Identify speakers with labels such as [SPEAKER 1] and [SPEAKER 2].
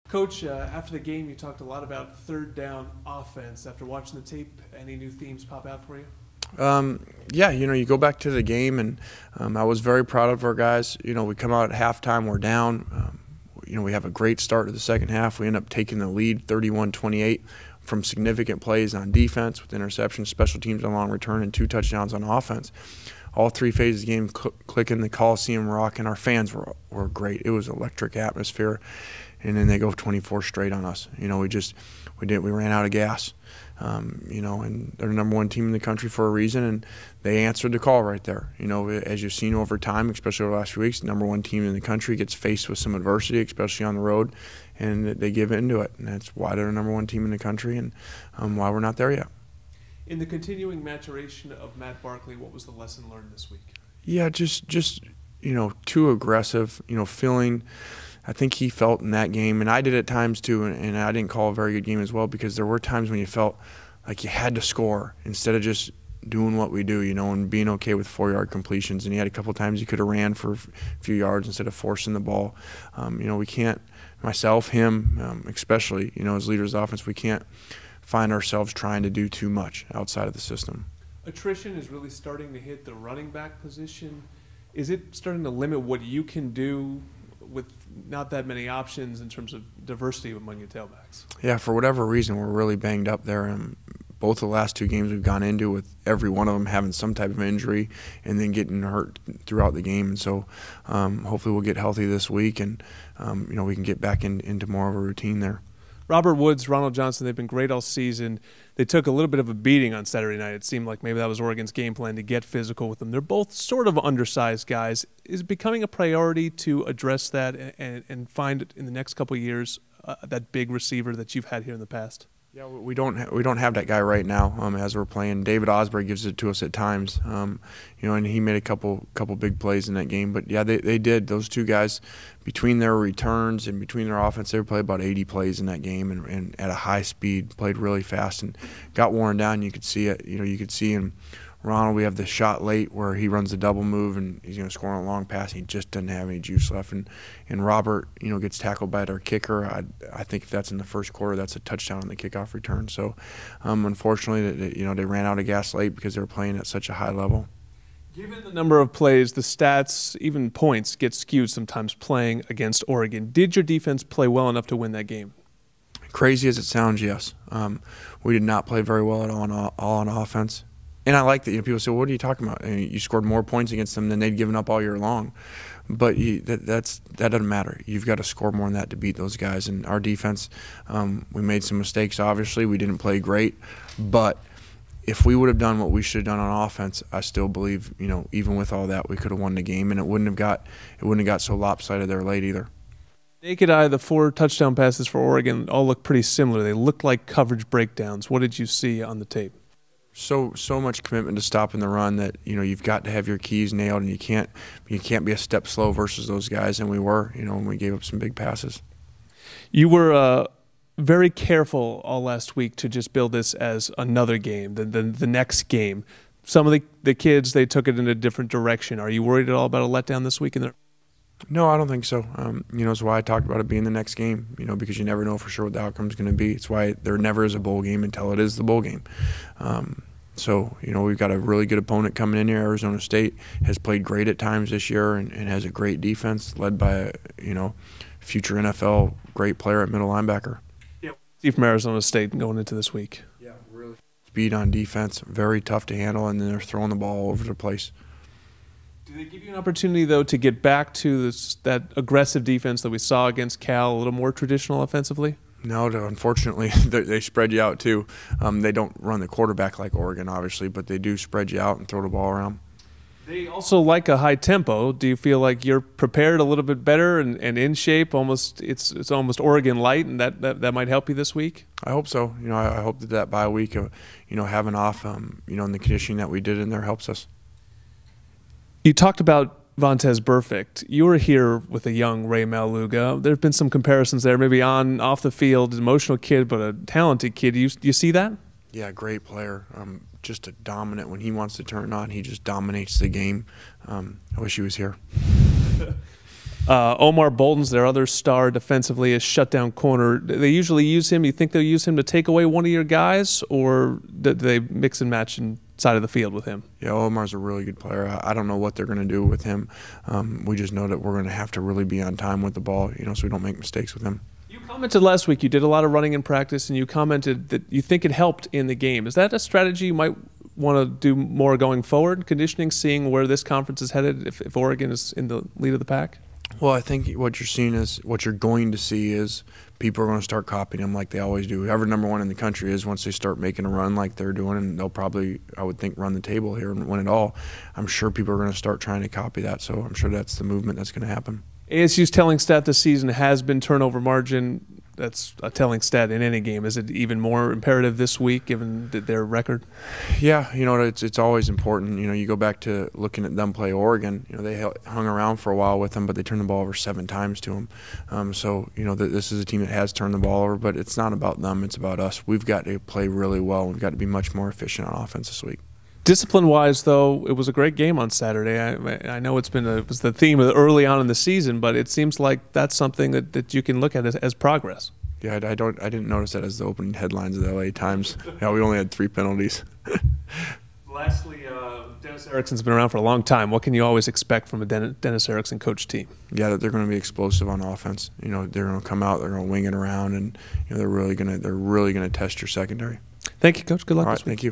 [SPEAKER 1] Coach, after the game, you talked a lot about third down offense. After watching the tape, any new themes pop out for you?
[SPEAKER 2] Yeah, you go back to the game, and I was very proud of our guys. We come out at halftime, we're down. We have a great start to the second half. We end up taking the lead 31-28 from significant plays on defense with interceptions, special teams on long return, and 2 touchdowns on offense. All 3 phases of the game clicking, the Coliseum rocking. Our fans were great. It was electric atmosphere. And then they go 24 straight on us. We ran out of gas. And they're the #1 team in the country for a reason, and they answered the call right there. As you've seen over time, especially over the last few weeks, the #1 team in the country gets faced with some adversity, especially on the road, and they give into it. And that's why they're the #1 team in the country, and why we're not there yet.
[SPEAKER 1] In the continuing maturation of Matt Barkley, what was the lesson learned this week?
[SPEAKER 2] Yeah, just too aggressive. Feeling. I think he felt in that game, and I did at times too, and I didn't call a very good game as well, because there were times when you felt like you had to score instead of just doing what we do, and being okay with 4-yard completions. And he had a couple times he could have ran for a few yards instead of forcing the ball. We can't, myself, him, especially, as leaders of offense, we can't find ourselves trying to do too much outside of the system.
[SPEAKER 1] Attrition is really starting to hit the running back position. Is it starting to limit what you can do with not that many options in terms of diversity among your tailbacks?
[SPEAKER 2] Yeah, for whatever reason, we're really banged up there. Both the last 2 games we've gone into with every one of them having some type of injury and then getting hurt throughout the game. And so hopefully we'll get healthy this week, and we can get back into more of a routine there.
[SPEAKER 1] Robert Woods, Ronald Johnson, they've been great all season. They took a little bit of a beating on Saturday night. It seemed like maybe that was Oregon's game plan to get physical with them. They're both sort of undersized guys. Is it becoming a priority to address that and find in the next couple of years that big receiver that you've had here in the past?
[SPEAKER 2] Yeah, we don't have that guy right now as we're playing. David Osbury gives it to us at times, and he made a couple big plays in that game. But yeah, they did. Those 2 guys, between their returns and between their offense, they played about 80 plays in that game, and at a high speed, played really fast and got worn down. You could see it. You could see in Ronald, we have the shot late where he runs the double move and he's scoring a long pass. And he just doesn't have any juice left. And Robert, gets tackled by their kicker. I think if that's in the first quarter, that's a touchdown on the kickoff return. So, unfortunately, they ran out of gas late because they were playing at such a high level.
[SPEAKER 1] Given the number of plays, the stats, even points, get skewed sometimes playing against Oregon. Did your defense play well enough to win that game?
[SPEAKER 2] Crazy as it sounds, yes. We did not play very well at all on offense. And I like that. People say, well, "What are you talking about? You scored more points against them than they'd given up all year long." But that doesn't matter. You've got to score more than that to beat those guys. And our defense, we made some mistakes. Obviously, we didn't play great. But if we would have done what we should have done on offense, I still believe, even with all that, we could have won the game, and it wouldn't have got so lopsided there late either.
[SPEAKER 1] Naked eye, the 4 touchdown passes for Oregon all look pretty similar. They look like coverage breakdowns. What did you see on the tape?
[SPEAKER 2] So much commitment to stopping the run that you've got to have your keys nailed, and you can't be a step slow versus those guys, and we were, when we gave up some big passes.
[SPEAKER 1] You were very careful all last week to just build this as another game, the next game. Some of the kids, they took it in a different direction. Are you worried at all about a letdown this week?
[SPEAKER 2] No, I don't think so. It's why I talked about it being the next game, because you never know for sure what the outcome is going to be. It's why there never is a bowl game until it is the bowl game. So, we've got a really good opponent coming in here. Arizona State has played great at times this year and has a great defense led by a, future NFL great player at middle linebacker.
[SPEAKER 1] Yeah, see from Arizona State going into this week.
[SPEAKER 2] Yeah, really. Speed on defense, very tough to handle, and then they're throwing the ball all over the place.
[SPEAKER 1] Do they give you an opportunity, though, to get back to that aggressive defense that we saw against Cal, a little more traditional offensively?
[SPEAKER 2] No, unfortunately, they spread you out too. They don't run the quarterback like Oregon, obviously, but they do spread you out and throw the ball around.
[SPEAKER 1] They also like a high tempo. Do you feel like you're prepared a little bit better and in shape? It's almost Oregon light, and that might help you this week?
[SPEAKER 2] I hope so. I hope that bye week, having off, and the conditioning that we did in there helps us.
[SPEAKER 1] You talked about Vontaze Burfict. You were here with a young Ray Maluga. There have been some comparisons there, maybe off the field, an emotional kid, but a talented kid. Do you see that?
[SPEAKER 2] Yeah, great player. Just a dominant. When he wants to turn on, he just dominates the game. I wish he was here.
[SPEAKER 1] Omar Bolton's their other star defensively, is shutdown corner. Do they usually use him? You think they'll use him to take away one of your guys, or do they mix and match inside of the field with him?
[SPEAKER 2] Yeah, Omar's a really good player. I don't know what they're going to do with him. We just know that we're going to have to really be on time with the ball, so we don't make mistakes with him.
[SPEAKER 1] You commented last week you did a lot of running in practice, and you commented that you think it helped in the game. Is that a strategy you might want to do more going forward, conditioning, seeing where this conference is headed if Oregon is in the lead of the pack?
[SPEAKER 2] Well, I think what you're going to see is people are going to start copying them like they always do. Whoever #1 in the country is, once they start making a run like they're doing, and they'll probably, I would think, run the table here and win it all, I'm sure people are going to start trying to copy that. So I'm sure that's the movement that's going to happen.
[SPEAKER 1] ASU's telling stat this season has been turnover margin. That's a telling stat in any game. Is it even more imperative this week given their record?
[SPEAKER 2] Yeah, it's always important. You go back to looking at them play Oregon. They hung around for a while with them, but they turned the ball over 7 times to them. So this is a team that has turned the ball over, but it's not about them. It's about us. We've got to play really well. We've got to be much more efficient on offense this week.
[SPEAKER 1] Discipline-wise, though, it was a great game on Saturday. I know it was the theme of early on in the season, but it seems like that's something that you can look at as progress.
[SPEAKER 2] Yeah, I didn't notice that as the opening headlines of the LA Times. Yeah, we only had 3 penalties.
[SPEAKER 1] Lastly, Dennis Erickson's been around for a long time. What can you always expect from a Dennis Erickson coach team?
[SPEAKER 2] Yeah, that they're going to be explosive on offense. They're going to come out, they're going to wing it around, and they're really going to test your secondary.
[SPEAKER 1] Thank you, Coach. Good luck
[SPEAKER 2] All right,
[SPEAKER 1] this week.
[SPEAKER 2] Thank you.